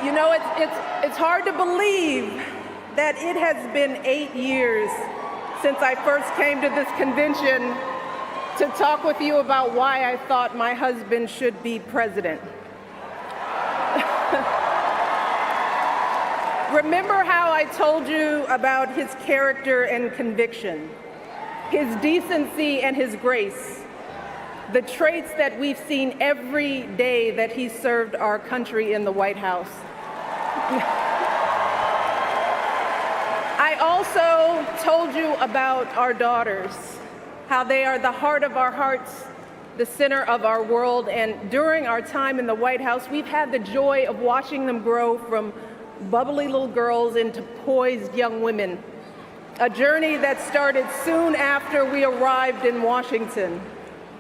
You know, it's hard to believe that it has been 8 years since I first came to this convention to talk with you about why I thought my husband should be president. Remember how I told you about his character and conviction, his decency and his grace, the traits that we've seen every day that he served our country in the White House. I also told you about our daughters, how they are the heart of our hearts, the center of our world, and during our time in the White House, we've had the joy of watching them grow from bubbly little girls into poised young women, a journey that started soon after we arrived in Washington,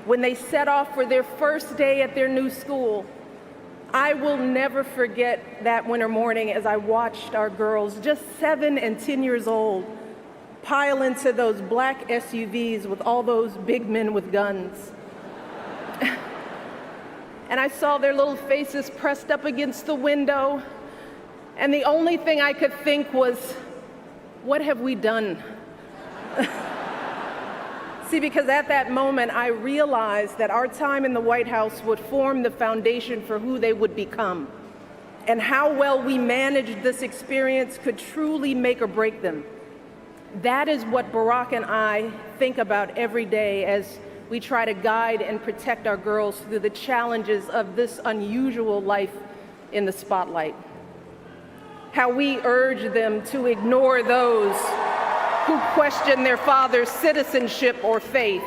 when they set off for their first day at their new school. I will never forget that winter morning as I watched our girls, just 7 and 10 years old, pile into those black SUVs with all those big men with guns. And I saw their little faces pressed up against the window, and the only thing I could think was, what have we done? See, because at that moment, I realized that our time in the White House would form the foundation for who they would become, and how well we managed this experience could truly make or break them. That is what Barack and I think about every day as we try to guide and protect our girls through the challenges of this unusual life in the spotlight. How we urge them to ignore those who question their father's citizenship or faith.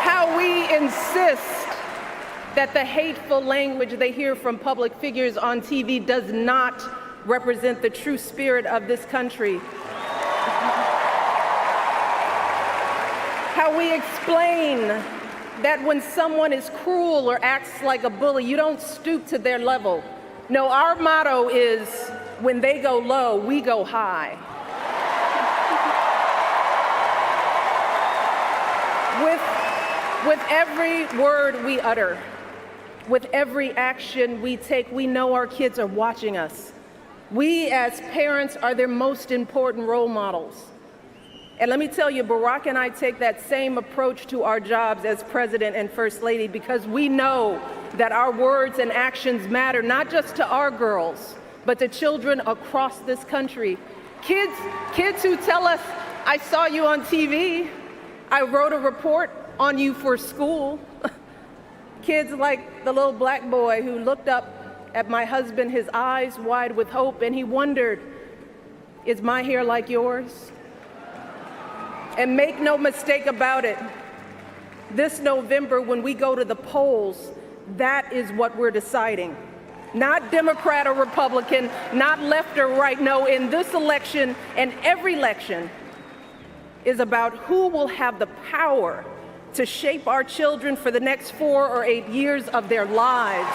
How we insist that the hateful language they hear from public figures on TV does not represent the true spirit of this country. How we explain that when someone is cruel or acts like a bully, you don't stoop to their level. No, our motto is, when they go low, we go high. With every word we utter, with every action we take, we know our kids are watching us. We as parents are their most important role models. And let me tell you, Barack and I take that same approach to our jobs as President and First Lady, because we know that our words and actions matter, not just to our girls, but to children across this country. Kids who tell us, I saw you on TV, I wrote a report on you for school. Kids like the little black boy who looked up at my husband, his eyes wide with hope, and he wondered, is my hair like yours? And make no mistake about it, this November when we go to the polls, that is what we're deciding. Not Democrat or Republican, not left or right. No, in this election and every election is about who will have the power to shape our children for the next 4 or 8 years of their lives.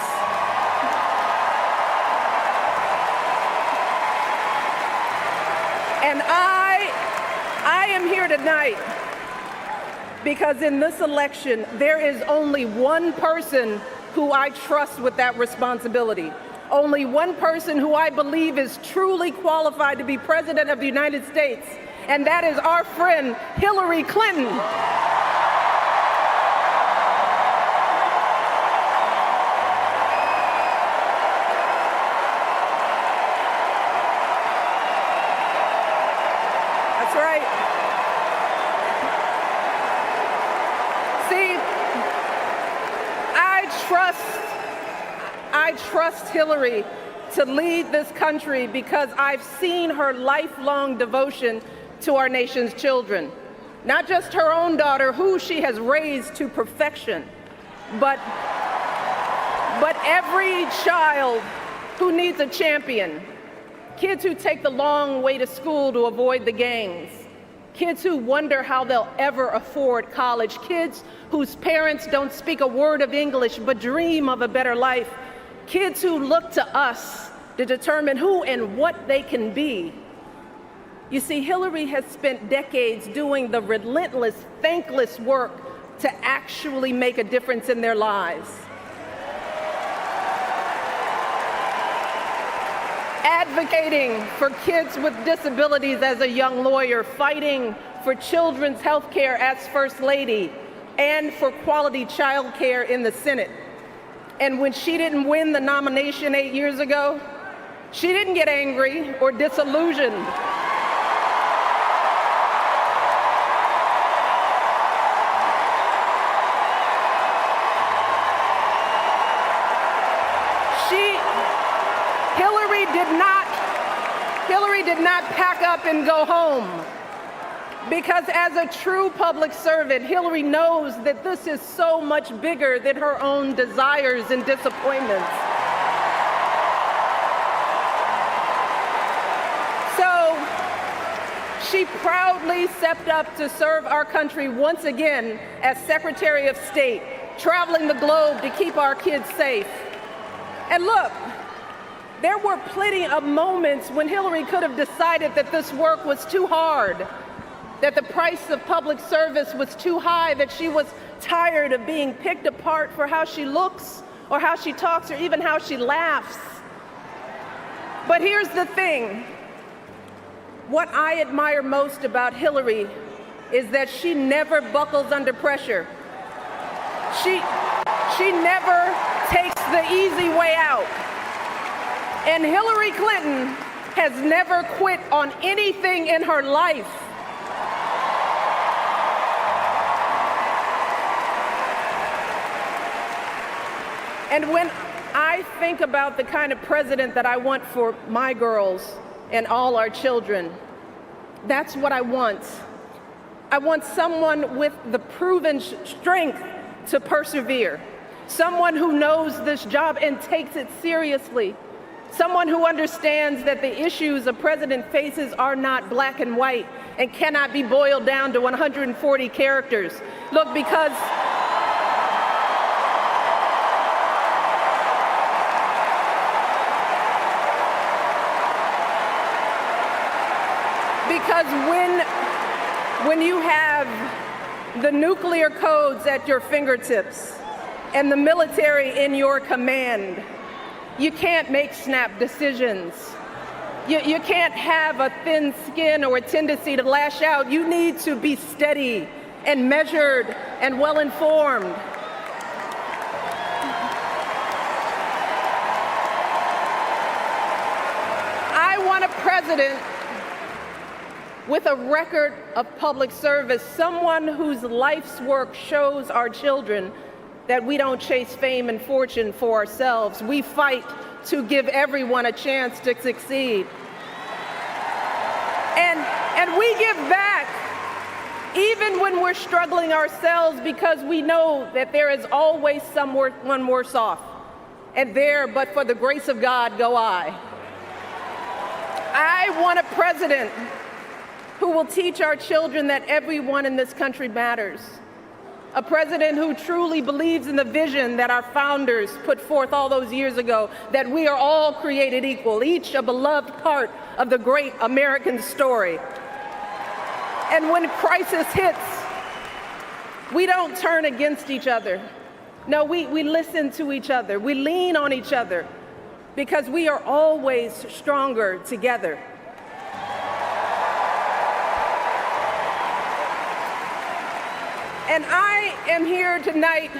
And I am here tonight because in this election, there is only one person who I trust with that responsibility. Only one person who I believe is truly qualified to be President of the United States, and that is our friend Hillary Clinton. That's right. See, I trust Hillary to lead this country because I've seen her lifelong devotion to our nation's children. Not just her own daughter, who she has raised to perfection, but every child who needs a champion. Kids who take the long way to school to avoid the gangs. Kids who wonder how they'll ever afford college. Kids whose parents don't speak a word of English but dream of a better life. Kids who look to us to determine who and what they can be. You see, Hillary has spent decades doing the relentless, thankless work to actually make a difference in their lives. advocating for kids with disabilities as a young lawyer, fighting for children's health care as First Lady, and for quality child care in the Senate. And when she didn't win the nomination 8 years ago, she didn't get angry or disillusioned. Hillary did not pack up and go home, because as a true public servant, Hillary knows that this is so much bigger than her own desires and disappointments. So she proudly stepped up to serve our country once again as Secretary of State, traveling the globe to keep our kids safe. And look, there were plenty of moments when Hillary could have decided that this work was too hard, that the price of public service was too high, that she was tired of being picked apart for how she looks or how she talks or even how she laughs. But here's the thing. What I admire most about Hillary is that she never buckles under pressure. She never takes the easy way out. And Hillary Clinton has never quit on anything in her life. And when I think about the kind of president that I want for my girls and all our children, that's what I want. I want someone with the proven strength to persevere, someone who knows this job and takes it seriously, someone who understands that the issues a president faces are not black and white and cannot be boiled down to 140 characters. Look, because when you have the nuclear codes at your fingertips and the military in your command, you can't make snap decisions. You can't have a thin skin or a tendency to lash out. You need to be steady and measured and well-informed. I want a president with a record of public service, someone whose life's work shows our children that we don't chase fame and fortune for ourselves. We fight to give everyone a chance to succeed. And we give back even when we're struggling ourselves, because we know that there is always someone worse off. And there, but for the grace of God, go I. I want a president who will teach our children that everyone in this country matters. A president who truly believes in the vision that our founders put forth all those years ago, that we are all created equal, each a beloved part of the great American story. And when crisis hits, we don't turn against each other. No, we listen to each other. We lean on each other, because we are always stronger together. And I am here tonight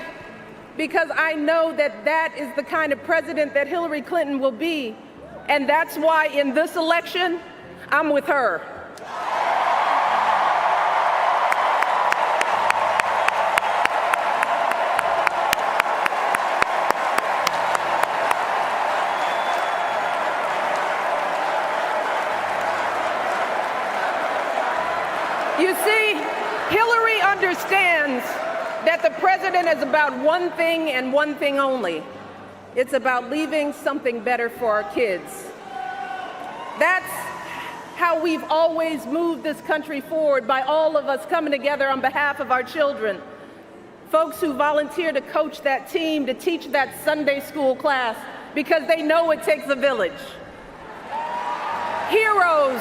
because I know that that is the kind of president that Hillary Clinton will be. And that's why in this election, I'm with her. You see, Hillary understands that the president is about one thing and one thing only. It's about leaving something better for our kids. That's how we've always moved this country forward, by all of us coming together on behalf of our children. Folks who volunteer to coach that team, to teach that Sunday school class, because they know it takes a village. Heroes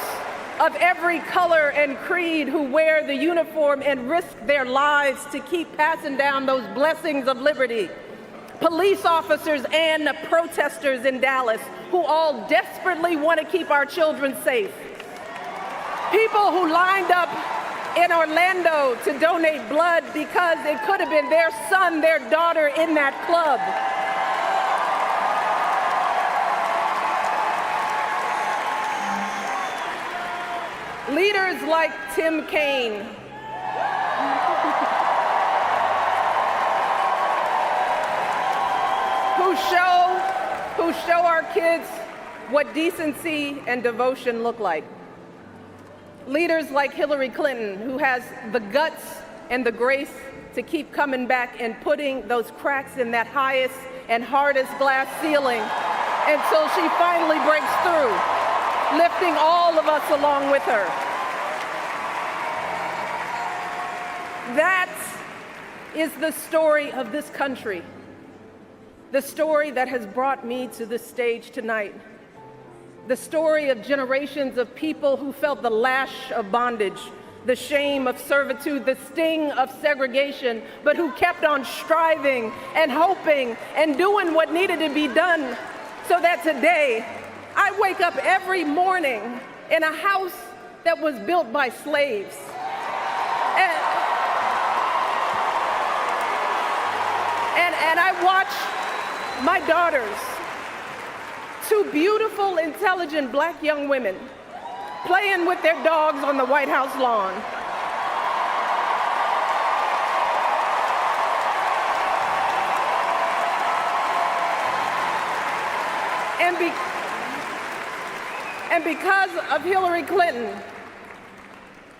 of every color and creed who wear the uniform and risk their lives to keep passing down those blessings of liberty. police officers and protesters in Dallas who all desperately want to keep our children safe, people who lined up in Orlando to donate blood because it could have been their son, their daughter in that club. Leaders like Tim Kaine, who show our kids what decency and devotion look like. Leaders like Hillary Clinton, who has the guts and the grace to keep coming back and putting those cracks in that highest and hardest glass ceiling until she finally breaks through, lifting all of us along with her. That is the story of this country, the story that has brought me to this stage tonight, the story of generations of people who felt the lash of bondage, the shame of servitude, the sting of segregation, but who kept on striving and hoping and doing what needed to be done so that today I wake up every morning in a house that was built by slaves. And I watch my daughters, two beautiful, intelligent black young women, playing with their dogs on the White House lawn. And because of Hillary Clinton,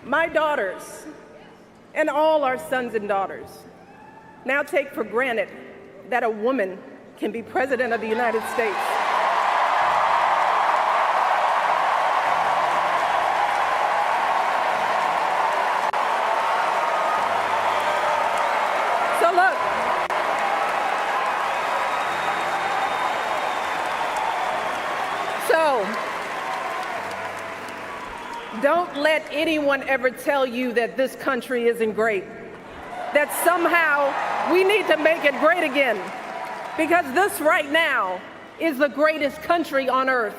my daughters and all our sons and daughters now take for granted that a woman can be president of the United States. So look, don't let anyone ever tell you that this country isn't great, that somehow we need to make it great again, because this right now is the greatest country on earth.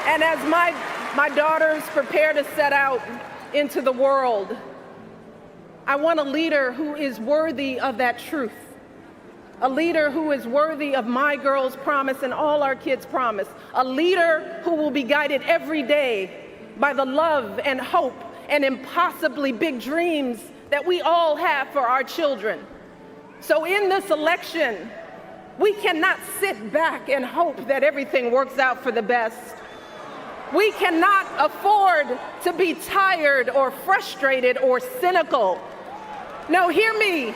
And as my daughters prepare to set out into the world, I want a leader who is worthy of that truth. A leader who is worthy of my girls' promise and all our kids' promise. A leader who will be guided every day by the love and hope and impossibly big dreams that we all have for our children. So in this election, we cannot sit back and hope that everything works out for the best. We cannot afford to be tired or frustrated or cynical. No, hear me.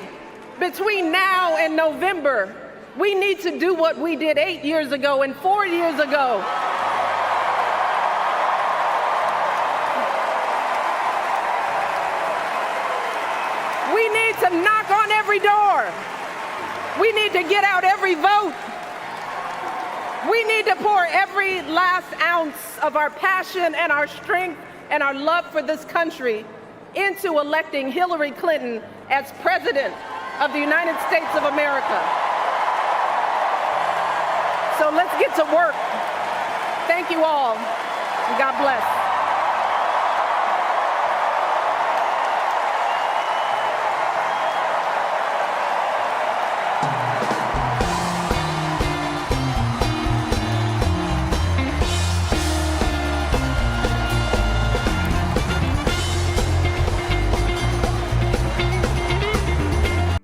Between now and November, we need to do what we did 8 years ago and 4 years ago. We need to knock on every door. We need to get out every vote. We need to pour every last ounce of our passion and our strength and our love for this country into electing Hillary Clinton as president of the United States of America. So let's get to work. Thank you all, and God bless.